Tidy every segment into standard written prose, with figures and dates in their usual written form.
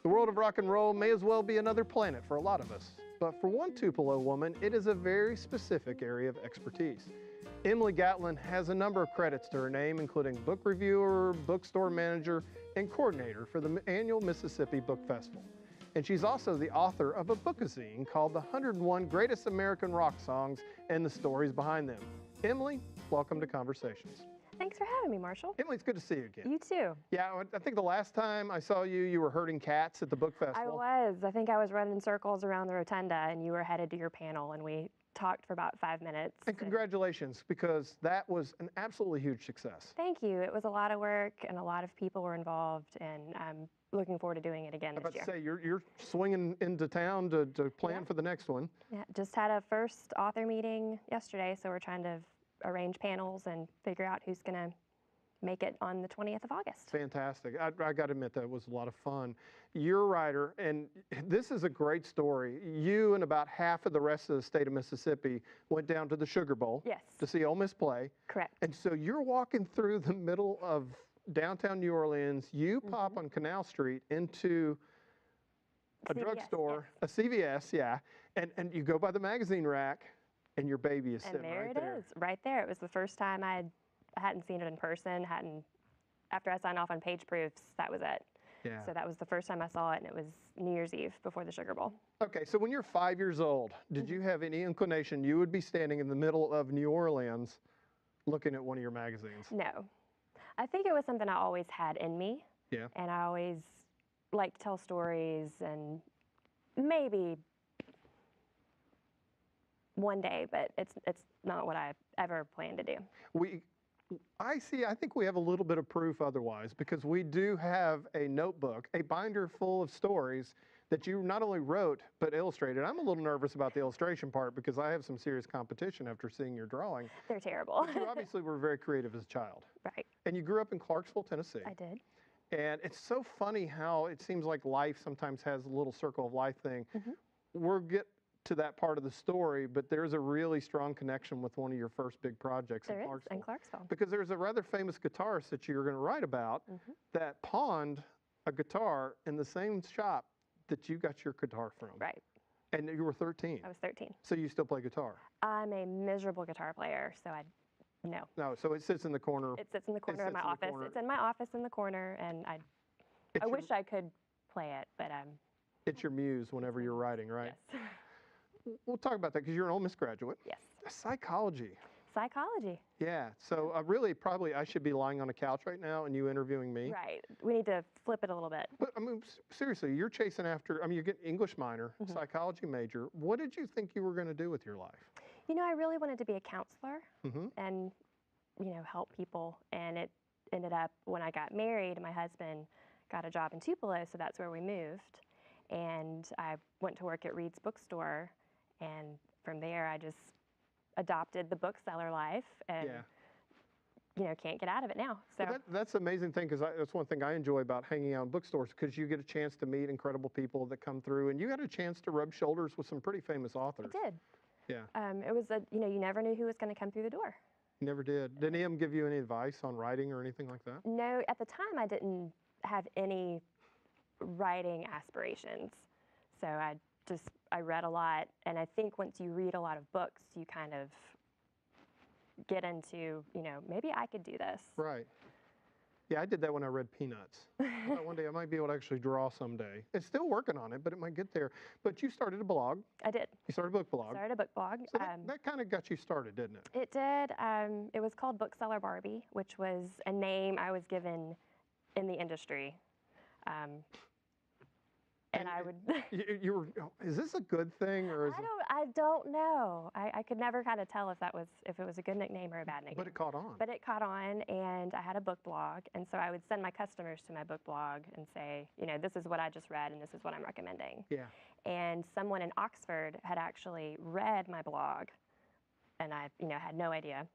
The world of rock and roll may as well be another planet for a lot of us, but for one Tupelo woman, it is a very specific area of expertise. Emily Gatlin has a number of credits to her name, including book reviewer, bookstore manager, and coordinator for the annual Mississippi Book Festival. And she's also the author of a bookazine called The 101 Greatest American Rock Songs and the Stories Behind Them. Emily, welcome to Conversations. Thanks for having me, Marshall. Emily, it's good to see you again. You too. Yeah, I think the last time I saw you, you were herding cats at the book festival. I think I was running circles around the rotunda and you were headed to your panel and we talked for about 5 minutes. And congratulations, because that was an absolutely huge success. Thank you. It was a lot of work and a lot of people were involved, and I'm looking forward to doing it again this year. I was about to say, you're swinging into town to plan for the next one. Yeah, just had a first author meeting yesterday, so we're trying to arrange panels and figure out who's going to make it on the 20th of August. Fantastic. I got to admit that was a lot of fun. You're a writer, and this is a great story. You and about half of the rest of the state of Mississippi went down to the Sugar Bowl to see Ole Miss play. Correct. And so you're walking through the middle of downtown New Orleans. You pop on Canal Street into a drugstore, a CVS, and you go by the magazine rack, and your baby is sitting right there. And there it is, right there. It was the first time I hadn't seen it in person. After I signed off on page proofs, that was it. Yeah. So that was the first time I saw it, and it was New Year's Eve before the Sugar Bowl. Okay, so when you're 5 years old, did you have any inclination you would be standing in the middle of New Orleans looking at one of your magazines? No. I think it was something I always had in me. Yeah. And I always liked to tell stories, and maybe one day, but it's not what I ever planned to do. I think we have a little bit of proof otherwise, because we do have a notebook, a binder full of stories that you not only wrote, but illustrated. I'm a little nervous about the illustration part because I have some serious competition after seeing your drawing. They're terrible. But you obviously were very creative as a child. Right. And you grew up in Clarksville, Tennessee. I did. And it's so funny how it seems like life sometimes has a little circle of life thing. We'll get to that part of the story, but there's a really strong connection with one of your first big projects in Clarksville. In Clarksville. Because there's a rather famous guitarist that you're going to write about that pawned a guitar in the same shop that you got your guitar from. Right. And you were 13. I was 13. So you still play guitar? I'm a miserable guitar player, so no. No, so it sits in the corner. It sits in the corner of my office. It's in my office in the corner, and I wish I could play it, but it's your muse whenever you're writing, right? Yes. We'll talk about that because you're an Ole Miss graduate. Yes. Psychology. Psychology. Yeah. So really, probably I should be lying on a couch right now and you interviewing me. Right. We need to flip it a little bit. But I mean, seriously, you're chasing after, you're getting English minor, psychology major. What did you think you were going to do with your life? You know, I really wanted to be a counselor and, help people. And it ended up, when I got married, my husband got a job in Tupelo, so that's where we moved. And I went to work at Reed's bookstore. And from there, I just adopted the bookseller life and, can't get out of it now. So well, that's the amazing thing, because that's one thing I enjoy about hanging out in bookstores, because you get a chance to meet incredible people that come through, and you had a chance to rub shoulders with some pretty famous authors. I did. Yeah. It was you never knew who was going to come through the door. You never did. Did any of them give you any advice on writing or anything like that? No, at the time I didn't have any writing aspirations. So I read a lot, and I think once you read a lot of books, you kind of get into, maybe I could do this. Right. Yeah, I did that when I read Peanuts. I thought one day I might be able to actually draw someday. It's still working on it, but it might get there. But you started a blog. I did. You started a book blog. Started a book blog. So that kind of got you started, didn't it? It did. It was called Bookseller Barbie, which was a name I was given in the industry. And I would. You were. Is this a good thing, or is I don't know. I could never kind of tell if it was a good nickname or a bad nickname. But it caught on. But it caught on, and I had a book blog, and so I would send my customers to my book blog and say, this is what I just read, and this is what I'm recommending. Yeah. And someone in Oxford had actually read my blog, and I, had no idea.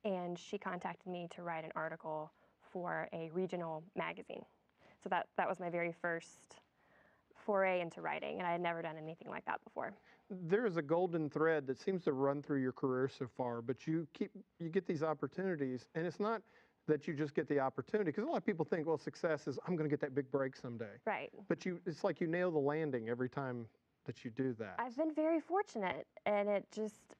And she contacted me to write an article for a regional magazine. So that was my very first foray into writing, and I had never done anything like that before. There is a golden thread that seems to run through your career so far, but you get these opportunities, and it's not that you just get the opportunity, because a lot of people think, well, success is I'm going to get that big break someday. Right. But it's like you nail the landing every time that you do that. I've been very fortunate, and it just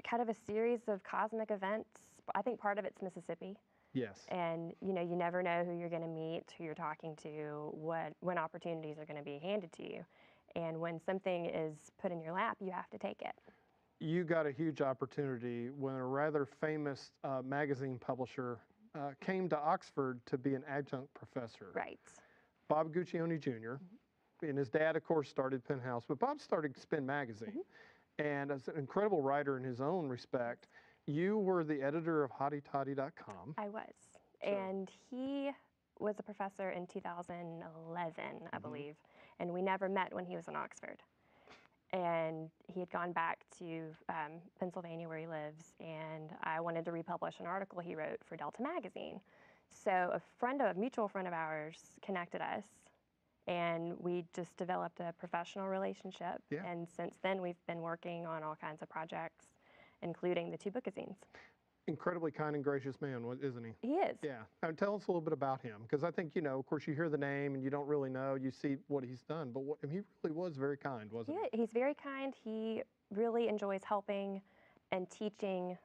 kind of a series of cosmic events. I think part of it's Mississippi. Yes. And you never know who you're going to meet, who you're talking to, when opportunities are going to be handed to you. And when something is put in your lap, you have to take it. You got a huge opportunity when a rather famous magazine publisher came to Oxford to be an adjunct professor. Right. Bob Guccione Jr., and his dad, of course, started Penthouse, but Bob started Spin Magazine. And as an incredible writer in his own respect, you were the editor of HottyToddy.com. I was. And he was a professor in 2011, I believe. And we never met when he was in Oxford. And he had gone back to Pennsylvania, where he lives, and I wanted to republish an article he wrote for Delta Magazine. So a mutual friend of ours connected us, and we just developed a professional relationship. Yeah. And since then, we've been working on all kinds of projects, including the 2 Bookazines. Incredibly kind and gracious man, isn't he? He is. Yeah. Now tell us a little bit about him, because I think, of course, you hear the name and you don't really know, you see what he's done, but he really was very kind, wasn't he? He's very kind. He really enjoys helping and teaching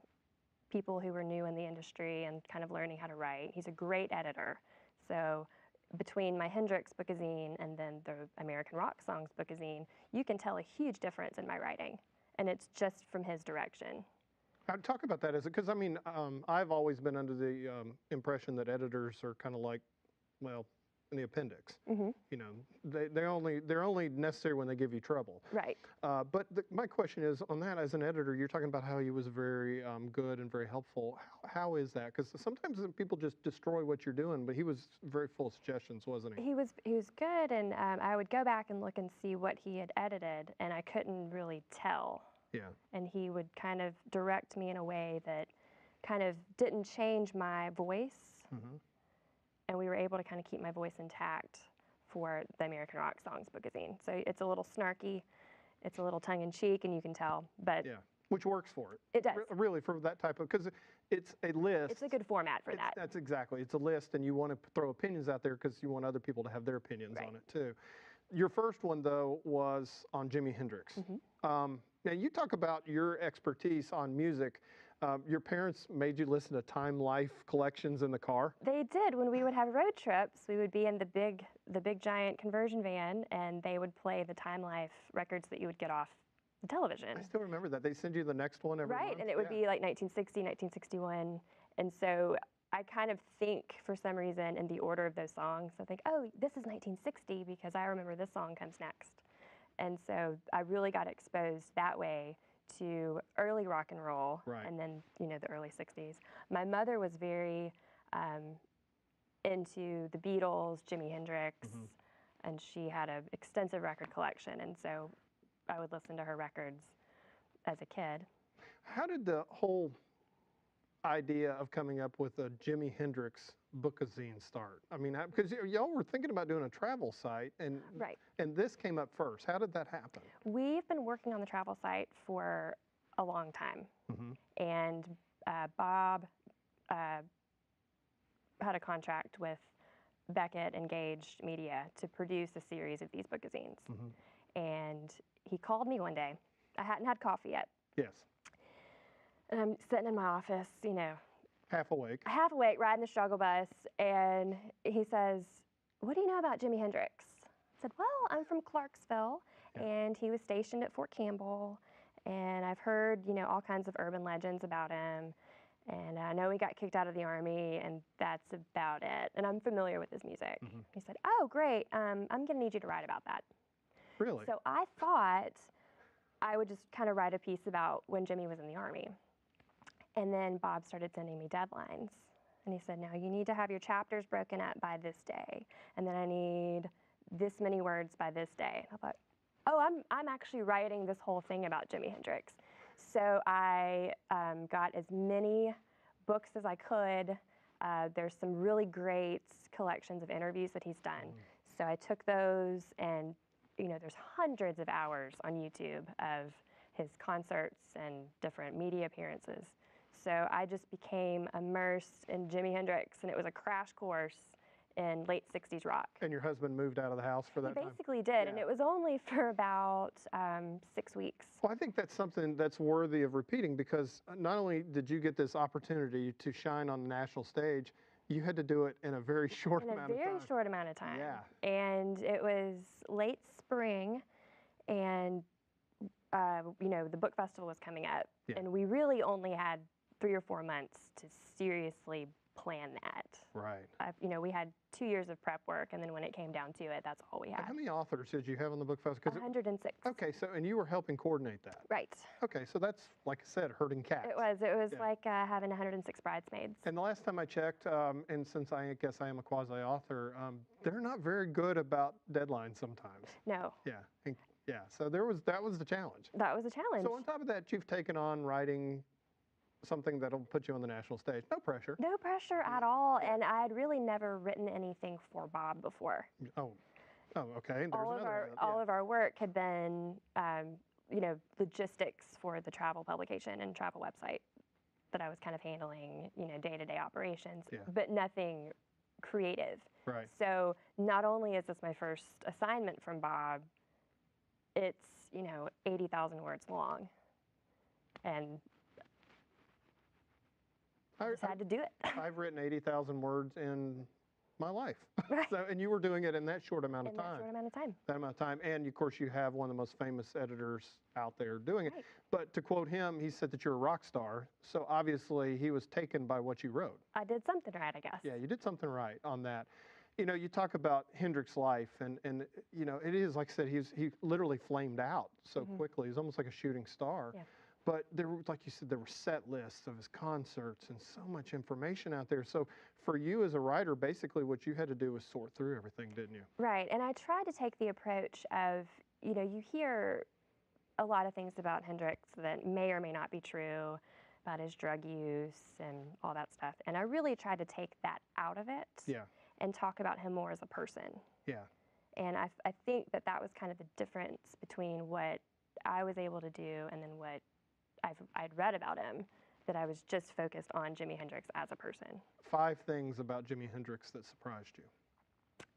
people who are new in the industry and kind of learning how to write. He's a great editor. So between my Hendrix Bookazine and then the American Rock Songs Bookazine, you can tell a huge difference in my writing, and it's just from his direction. Talk about that, because I've always been under the impression that editors are kind of like, well, in the appendix. They're only necessary when they give you trouble. Right. But my question is, on that, as an editor, you're talking about how he was very good and very helpful. How is that? Because sometimes people just destroy what you're doing, but he was very full of suggestions, wasn't he? He was good, and I would go back and look and see what he had edited, and I couldn't really tell. Yeah. And he would kind of direct me in a way that kind of didn't change my voice. And we were able to kind of keep my voice intact for the American Rock Songs Bookazine. So it's a little snarky, it's a little tongue-in-cheek, and you can tell. But yeah, which works for it. It does. Really, for that type of, because it's a list. It's a good format for that. That's exactly. It's a list, and you want to throw opinions out there because you want other people to have their opinions on it, too. Your first one, though, was on Jimi Hendrix. Now, you talk about your expertise on music. Your parents made you listen to Time Life collections in the car? They did. When we would have road trips, we would be in the big giant conversion van, and they would play the Time Life records that you would get off the television. I still remember that. They send you the next one every month? Right, and it would be like 1960, 1961. And so I kind of think, for some reason, in the order of those songs, I think, oh, this is 1960 because I remember this song comes next. And so I really got exposed that way to early rock and roll, and then, the early 60s. My mother was very into the Beatles, Jimi Hendrix, and she had an extensive record collection, and so I would listen to her records as a kid. How did the whole idea of coming up with a Jimi Hendrix Bookazine start? I mean, because y'all were thinking about doing a travel site, and this came up first. How did that happen? We've been working on the travel site for a long time, and Bob had a contract with Beckett Engaged Media to produce a series of these bookazines. And he called me one day. I hadn't had coffee yet. Yes. And I'm sitting in my office, half awake, riding the struggle bus, and he says, "What do you know about Jimi Hendrix?" I said, "Well, I'm from Clarksville, and he was stationed at Fort Campbell, and I've heard, all kinds of urban legends about him, and I know he got kicked out of the Army, and that's about it, and I'm familiar with his music." He said, "Oh, great, I'm going to need you to write about that." Really? So I thought I would just kind of write a piece about when Jimmy was in the Army. And then Bob started sending me deadlines. And he said, "Now you need to have your chapters broken up by this day. And then I need this many words by this day." And I thought, oh, I'm actually writing this whole thing about Jimi Hendrix. So I got as many books as I could. There's some really great collections of interviews that he's done. So I took those, and there's hundreds of hours on YouTube of his concerts and different media appearances. So I just became immersed in Jimi Hendrix, and it was a crash course in late 60s rock. And your husband moved out of the house for that time? He basically did, and it was only for about 6 weeks. Well, I think that's something that's worthy of repeating, because not only did you get this opportunity to shine on the national stage, you had to do it in a very short amount of time. In a very short amount of time. Yeah. And it was late spring, and the book festival was coming up, and we really only had 3 or 4 months to seriously plan that. Right. We had 2 years of prep work, and then when it came down to it, that's all we had. And how many authors did you have on the book festival? 106. Okay, so, and you were helping coordinate that. Right. Okay, so that's, like I said, herding cats. It was like having 106 bridesmaids. And the last time I checked, and since I guess I am a quasi-author, they're not very good about deadlines sometimes. No. Yeah. Yeah, so that was the challenge. That was a challenge. So on top of that, you've taken on writing something that'll put you on the national stage. No pressure. No pressure at all, and I had really never written anything for Bob before. Oh, okay. All of our work had been, logistics for the travel publication and travel website that I was kind of handling, day-to-day operations, but nothing creative. Right. So not only is this my first assignment from Bob, it's 80,000 words long, and I just had to do it. I've written 80,000 words in my life. Right. And you were doing it in that short amount of time. That short amount of time. That amount of time. And of course, you have one of the most famous editors out there doing it. Right. But to quote him, he said that you're a rock star. So obviously, he was taken by what you wrote. I did something right, I guess. Yeah, you did something right on that. You talk about Hendrix's life, and it is, like I said, he literally flamed out so quickly. He's almost like a shooting star. Yeah. But there were, like you said, there were set lists of his concerts and so much information out there. So for you as a writer, basically what you had to do was sort through everything, didn't you? Right, and I tried to take the approach of, you hear a lot of things about Hendrix that may or may not be true, about his drug use and all that stuff. And I really tried to take that out of it. Yeah. And talk about him more as a person. Yeah. And I think that was kind of the difference between what I was able to do and then what I'd read about him, that I was just focused on Jimi Hendrix as a person. 5 things about Jimi Hendrix that surprised you.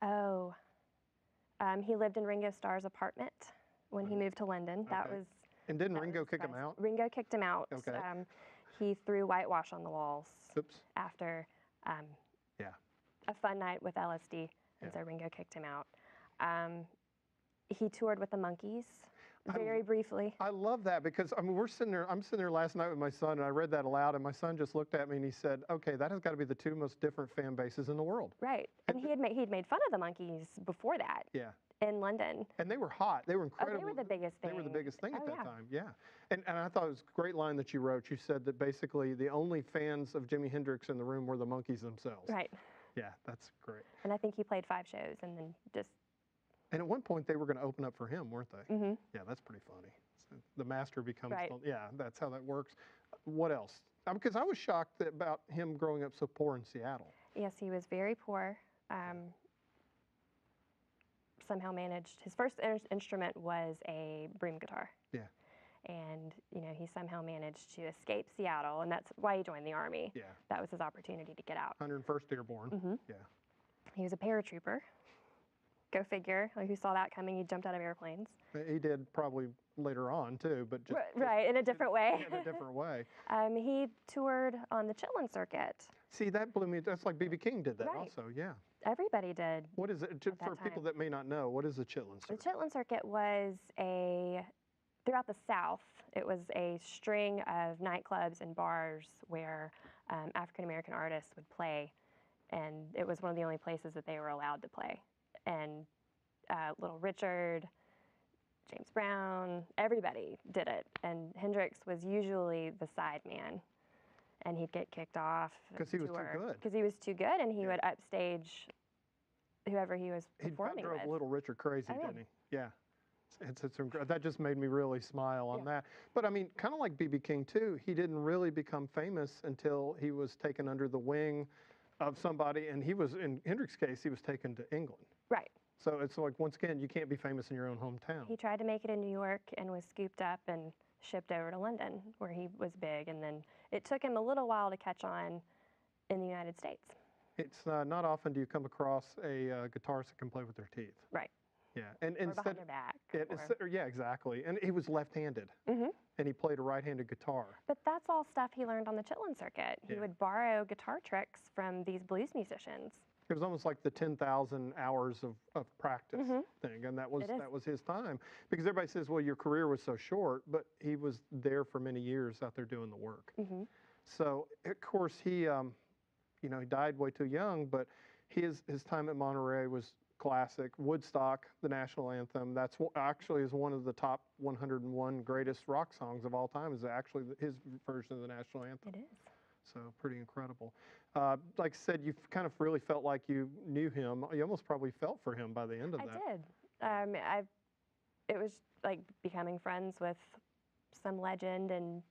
Oh, he lived in Ringo Starr's apartment when he moved to London. Okay. That was. And didn't Ringo kick him out? Ringo kicked him out. Okay. He threw whitewash on the walls. Oops. After Yeah. a fun night with LSD, and so Ringo kicked him out. He toured with the Monkees very briefly. I love that, because I'm sitting there last night with my son, and I read that aloud, and my son just looked at me and he said, "Okay, that has got to be the 2 most different fan bases in the world." Right, and he'd made fun of the Monkees before that. Yeah. In London. And they were hot. They were incredible. They were the biggest thing. They were the biggest thing at that yeah. time. Yeah. And I thought it was a great line that you wrote. You said that basically the only fans of Jimi Hendrix in the room were the Monkees themselves. Right. Yeah, that's great. And I think he played 5 shows and then just. And at one point they were going to open up for him, weren't they? Mm-hmm. Yeah, that's pretty funny. So the master becomes. Right. Yeah, that's how that works. What else? Because I was shocked about him growing up so poor in Seattle. Yes, he was very poor. Somehow managed. His first instrument was a broom guitar. Yeah. And he somehow managed to escape Seattle, and that's why he joined the Army. Yeah. That was his opportunity to get out. 101st Airborne. Mm-hmm. Yeah. He was a paratrooper. Go figure. Like, who saw that coming? He jumped out of airplanes. He did probably later on too, but just right, in a different way. In a different way. He toured on the Chitlin circuit. See, that blew me. That's like B.B. King did that Right. also. Yeah. Everybody did. What is it? For people that may not know, what is the Chitlin circuit? The Chitlin circuit was throughout the South, it was a string of nightclubs and bars where African American artists would play, and it was one of the only places that they were allowed to play. And Little Richard, James Brown, everybody did it. And Hendrix was usually the side man. And he'd get kicked off. Because he was too good. Because he was too good, and he would upstage whoever he was performing with. He drove Little Richard crazy, didn't he? Yeah. That just made me really smile on that. But I mean, kind of like B.B. King too, he didn't really become famous until he was taken under the wing of somebody, and he was, in Hendrix's case, he was taken to England. Right. So it's like, once again, you can't be famous in your own hometown. He tried to make it in New York and was scooped up and shipped over to London, where he was big, and then it took him a little while to catch on in the United States. It's not often do you come across a guitarist that can play with their teeth. Right. Yeah, and Or instead, behind their back. yeah, exactly. And he was left-handed, and he played a right-handed guitar. But that's all stuff he learned on the Chitlin circuit. He would borrow guitar tricks from these blues musicians. It was almost like the 10,000 hours of practice thing, and that was his time. Because everybody says, well, your career was so short, but he was there for many years out there doing the work. So, of course, he died way too young, but his time at Monterey was classic. Woodstock, the national anthem, that's actually is one of the top 101 greatest rock songs of all time, is actually his version of the national anthem. It is. So pretty incredible. Like I said, you kind of really felt like you knew him. You almost probably felt for him by the end of that. I did. It was like becoming friends with some legend, and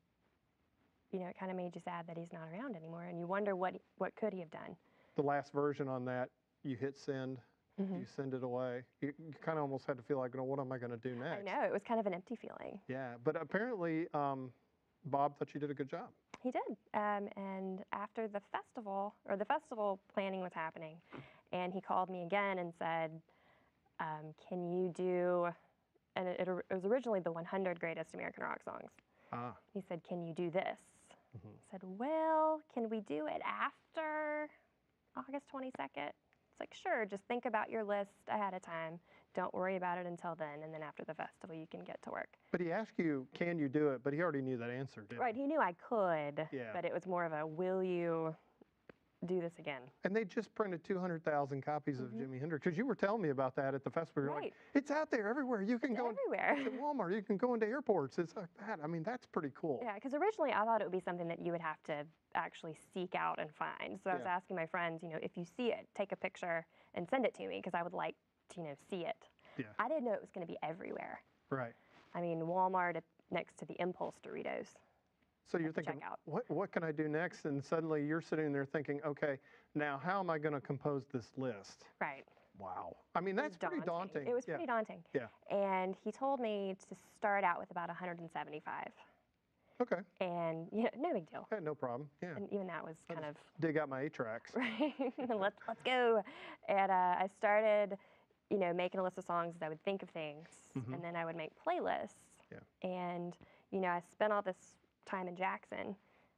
it kind of made you sad that he's not around anymore, and you wonder what could he have done. The last version on that, you hit send. You send it away. You kind of almost had to feel like, what am I going to do next? I know, it was kind of an empty feeling. Yeah, but apparently Bob thought you did a good job. He did. And after the festival planning was happening, and he called me again and said, can you do, and it was originally the 100 greatest American rock songs. He said, can you do this? I said, well, can we do it after August 22nd? It's like, sure, just think about your list ahead of time. Don't worry about it until then, and then after the festival, you can get to work. But he asked you, can you do it? But he already knew that answer, didn't he? Right, he knew I could, but it was more of a, will you do this again? And they just printed 200,000 copies of Jimi Hendrix, because you were telling me about that at the festival. You're like, it's out there everywhere. You can go everywhere. At Walmart. You can go into airports. It's like that. I mean, that's pretty cool. Yeah, because originally I thought it would be something that you would have to actually seek out and find. So I was asking my friends, if you see it, take a picture and send it to me, because I would like to, see it. Yeah. I didn't know it was going to be everywhere. Right. I mean, Walmart next to the Impulse Doritos. So you're thinking, what can I do next? And suddenly you're sitting there thinking, okay, now how am I going to compose this list? Right. Wow. I mean, that's pretty daunting. It was pretty daunting. Yeah. And he told me to start out with about 175. Okay. And, no big deal. Yeah, no problem. Yeah. And even that was kind of... dig out my 8 tracks. Right. let's go. And I started, making a list of songs as I would think of things. And then I would make playlists. Yeah. And, I spent all this time in Jackson,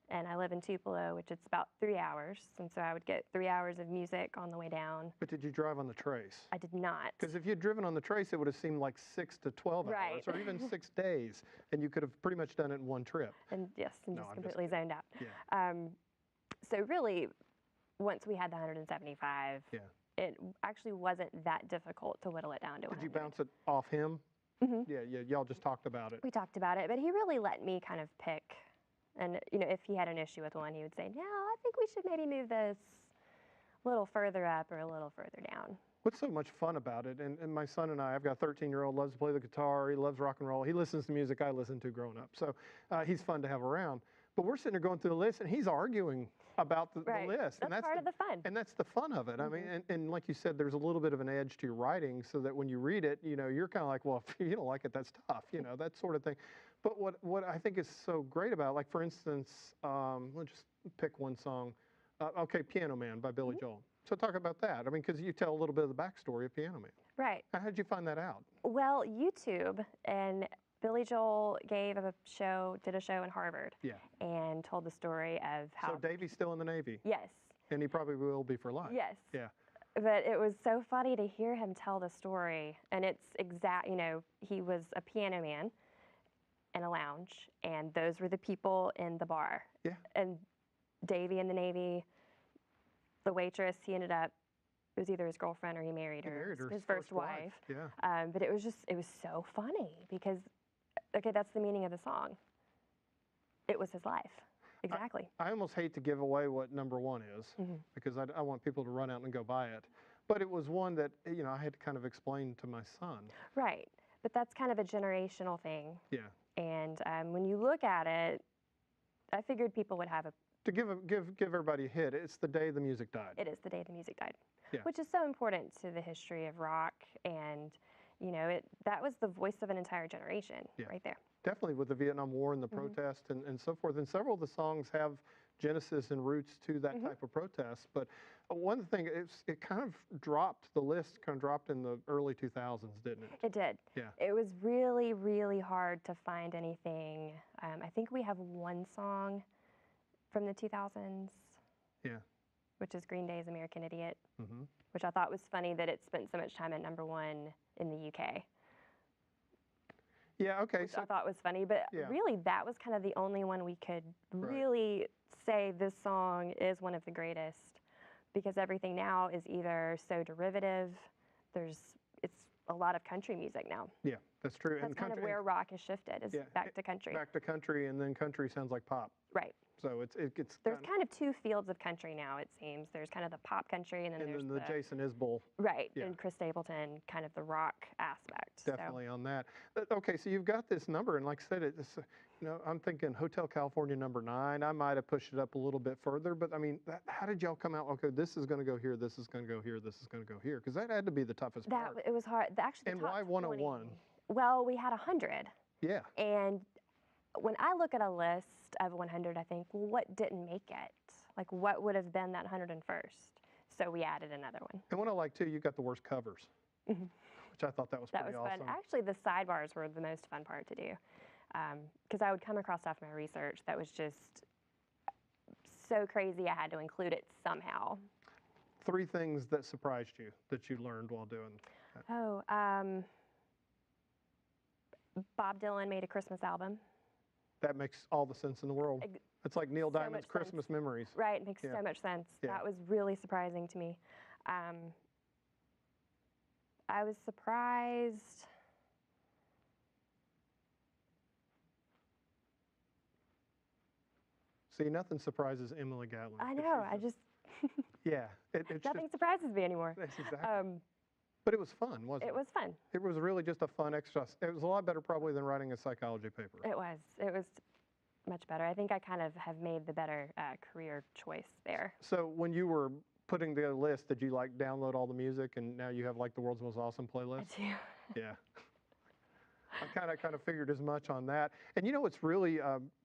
and I live in Tupelo, which it's about 3 hours. And so I would get 3 hours of music on the way down. But did you drive on the Trace? I did not. Because if you'd driven on the Trace, it would have seemed like 6 to 12 hours, or even 6 days, and you could have pretty much done it in one trip. And just completely zoned out. Yeah. So really, once we had the 175, it actually wasn't that difficult to whittle it down to 100. Did you bounce it off him? Yeah, y'all just talked about it. We talked about it, but he really let me kind of pick. And, if he had an issue with one, he would say, no, I think we should maybe move this a little further up or a little further down. What's so much fun about it, and my son and I've got a 13-year-old, loves to play the guitar, he loves rock and roll, he listens to music I listened to growing up, so he's fun to have around. But we're sitting there going through the list, and he's arguing about the list. That's part of the fun. And that's the fun of it. I mean, and like you said, there's a little bit of an edge to your writing, so that when you read it, you're kind of like, well, if you don't like it, that's tough, that sort of thing. But what I think is so great about it, like for instance, let's just pick one song. Piano Man by Billy Joel. So talk about that. I mean, because you tell a little bit of the backstory of Piano Man. Right. How did you find that out? Well, YouTube, and Billy Joel did a show in Harvard. Yeah. And told the story of how... So Davy's still in the Navy? Yes. And he probably will be for life? Yes. Yeah. But it was so funny to hear him tell the story. And it's he was a piano man in a lounge, and those were the people in the bar. Yeah. And Davy in the Navy, the waitress, it was either his girlfriend or he married her. His first wife. Yeah. But it was so funny because, that's the meaning of the song. It was his life. Exactly. I almost hate to give away what number one is, because I want people to run out and go buy it. But it was one that, I had to kind of explain to my son. Right. But that's kind of a generational thing. Yeah. And when you look at it, I figured people would have To give everybody a hit, it's the day the music died. It is the day the music died, Yeah. which is so important to the history of rock, and that was the voice of an entire generation right there. Definitely with the Vietnam War and the protest and so forth. And several of the songs have genesis and roots to that type of protest. But one thing, it kind of dropped, the list kind of dropped in the early 2000s, didn't it? It did. Yeah. It was really, really hard to find anything. I think we have one song from the 2000s. Yeah. Which is Green Day's American Idiot, which I thought was funny that it spent so much time at #1 in the UK. Yeah, okay. Which I thought was funny, but really that was kind of the only one we could really say this song is one of the greatest, because everything now is either so derivative, it's a lot of country music now. Yeah, that's true. That's kind of where rock has shifted, is back to country. Back to country, and then country sounds like pop. Right. So it gets. There's kind of two fields of country now, it seems. There's kind of the pop country, and then there's the Jason Isbell. Right, and Chris Stapleton, kind of the rock aspect. Definitely on that. Okay, so you've got this number, and like I said, it's I'm thinking Hotel California #9. I might have pushed it up a little bit further, but I mean, how did y'all come out? Okay, this is going to go here, this is going to go here, this is going to go here, because that had to be the toughest part. It was hard. Actually, and why 101? Well, we had 100. Yeah. And when I look at a list of 100, I think, well, what didn't make it? Like, what would have been that 101st? So we added another one. And what I like, too, you got the worst covers, which I thought that was pretty awesome. Fun. Actually, the sidebars were the most fun part to do, because I would come across stuff in my research that was just so crazy I had to include it somehow. 3 things that surprised you that you learned while doing that. Oh, Bob Dylan made a Christmas album. That makes all the sense in the world. It's like Neil Diamond's Christmas Memories. Right, it makes so much sense. Yeah. That was really surprising to me. I was surprised. See, nothing surprises Emily Gatlin. I know, I just... Yeah. Nothing surprises me anymore. That's exactly. But it was fun, wasn't it? It was fun. It was really just a fun exercise. It was a lot better probably than writing a psychology paper. It was. It was much better. I think I kind of have made the better career choice there. So when you were putting together a list, did you like download all the music and now you have like the world's most awesome playlist? I do. Yeah. I kind of figured as much on that. And you know what's really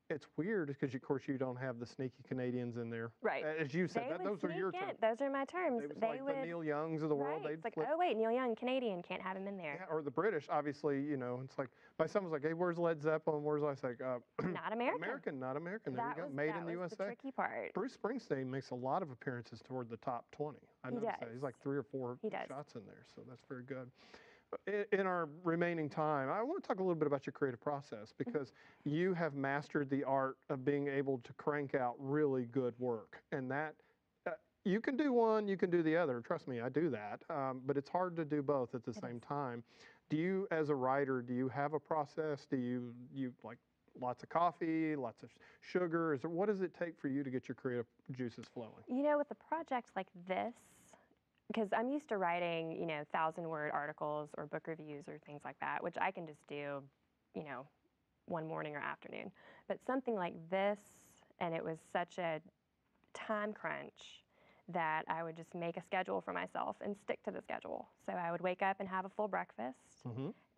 it's weird because of course you don't have the sneaky Canadians in there. Right. As you said, those are your terms. Those are my terms. They would, the Neil Youngs of the world. Right. It's like, oh wait, Neil Young, Canadian, can't have him in there. Yeah, or the British, obviously, it's like, my son was like, hey, where's Led Zeppelin? Where's I was like, not American. American, not American. There you go. Made in the USA. That was the tricky part. Bruce Springsteen makes a lot of appearances toward the top 20. I noticed that. He's like 3 or 4 shots in there, so that's very good. In our remaining time, I want to talk a little bit about your creative process, because you have mastered the art of being able to crank out really good work. And that, you can do one, you can do the other. Trust me, I do that. But it's hard to do both at the same time. Do you, as a writer, do you have a process? Do you like lots of coffee, lots of sugar? What does it take for you to get your creative juices flowing? With a project like this, because I'm used to writing, 1,000-word articles or book reviews or things like that, which I can just do, one morning or afternoon. But something like this, and it was such a time crunch that I would just make a schedule for myself and stick to the schedule. So I would wake up and have a full breakfast,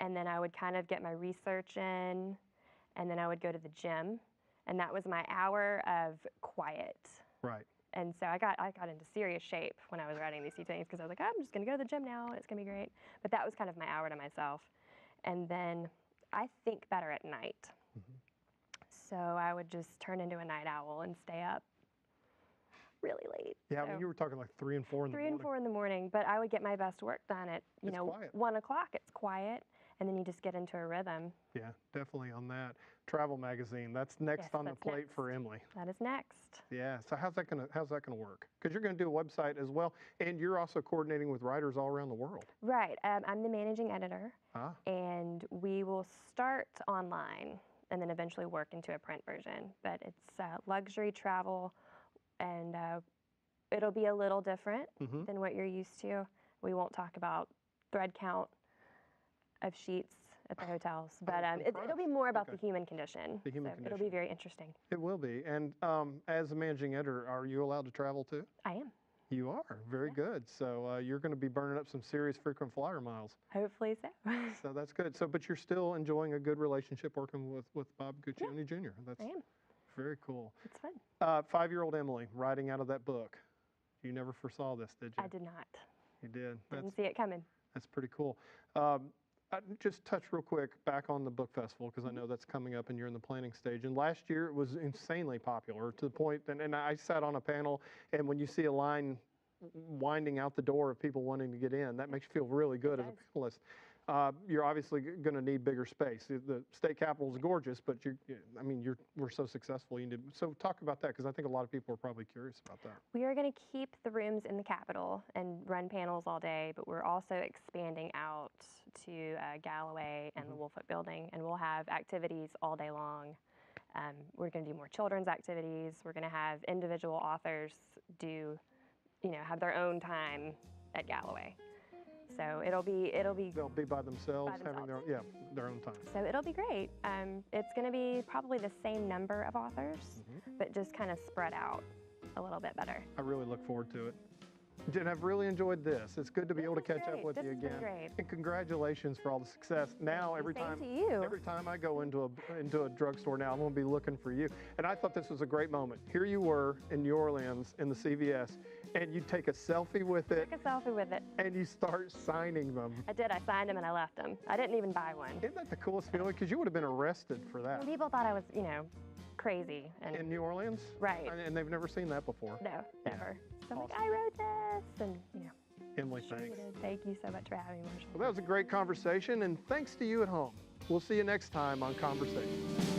and then I would kind of get my research in, and then I would go to the gym, and that was my hour of quiet. Right. And so I got into serious shape when I was writing these 2 things, because I was like, I'm just going to go to the gym now, and it's going to be great. But that was kind of my hour to myself. And then I think better at night. So I would just turn into a night owl and stay up really late. Yeah, so, I mean, you were talking like 3 and 4 in the morning. 3 and 4 in the morning, but I would get my best work done at, 1 o'clock. It's quiet, and then you just get into a rhythm. Yeah, definitely on that. Travel magazine, that's next on the plate for Emily. That is next. Yeah, so how's that gonna work? Because you're gonna do a website as well, and you're also coordinating with writers all around the world. Right, I'm the managing editor, and we will start online and then eventually work into a print version. But it's luxury travel, and it'll be a little different than what you're used to. We won't talk about thread count of sheets at the hotels. But I'm it'll be more about Okay. the human condition. The human It'll condition. be very interesting. It will be. And as a managing editor, are you allowed to travel too? I am. You are. Very good. So you're going to be burning up some serious frequent flyer miles. Hopefully so. So that's good. So, but you're still enjoying a good relationship working with Bob Guccione Jr. That's I am. very cool. It's fun. 5-year-old Emily, writing out of that book. You never foresaw this, did you? I did not. You did. Didn't see it coming. That's pretty cool. Just touch real quick back on the book festival, because I know that's coming up and you're in the planning stage. And last year it was insanely popular to the point, and I sat on a panel, and when you see a line winding out the door of people wanting to get in, that makes you feel really good as a panelist. You're obviously going to need bigger space. The state capitol is gorgeous, but we're so successful. So talk about that, because I think a lot of people are probably curious about that. We are going to keep the rooms in the Capitol and run panels all day, but we're also expanding out to Galloway and the Woolfoot Building, and we'll have activities all day long. We're going to do more children's activities. We're going to have individual authors have their own time at Galloway. So it'll be They'll be by themselves, having their own time. So it'll be great. It's going to be probably the same number of authors, but just kind of spread out a little bit better. I really look forward to it. Jen, I've really enjoyed this. It's good to be able to catch up with you again. Great. And congratulations for all the success. Now every time I go into a drugstore now, I'm going to be looking for you. And I thought this was a great moment. Here you were in New Orleans in the CVS, and you take a selfie with it. Took a selfie with it. And you start signing them. I did. I signed them and I left them. I didn't even buy one. Isn't that the coolest feeling? Because you would have been arrested for that. Well, people thought I was, crazy. In New Orleans? Right. And they've never seen that before. No, never. So I'm Awesome. like, I wrote this, and Emily, sure thanks. you did. Thank you so much for having me, Marshall. Well, that was a great conversation, and thanks to you at home. We'll see you next time on Conversation.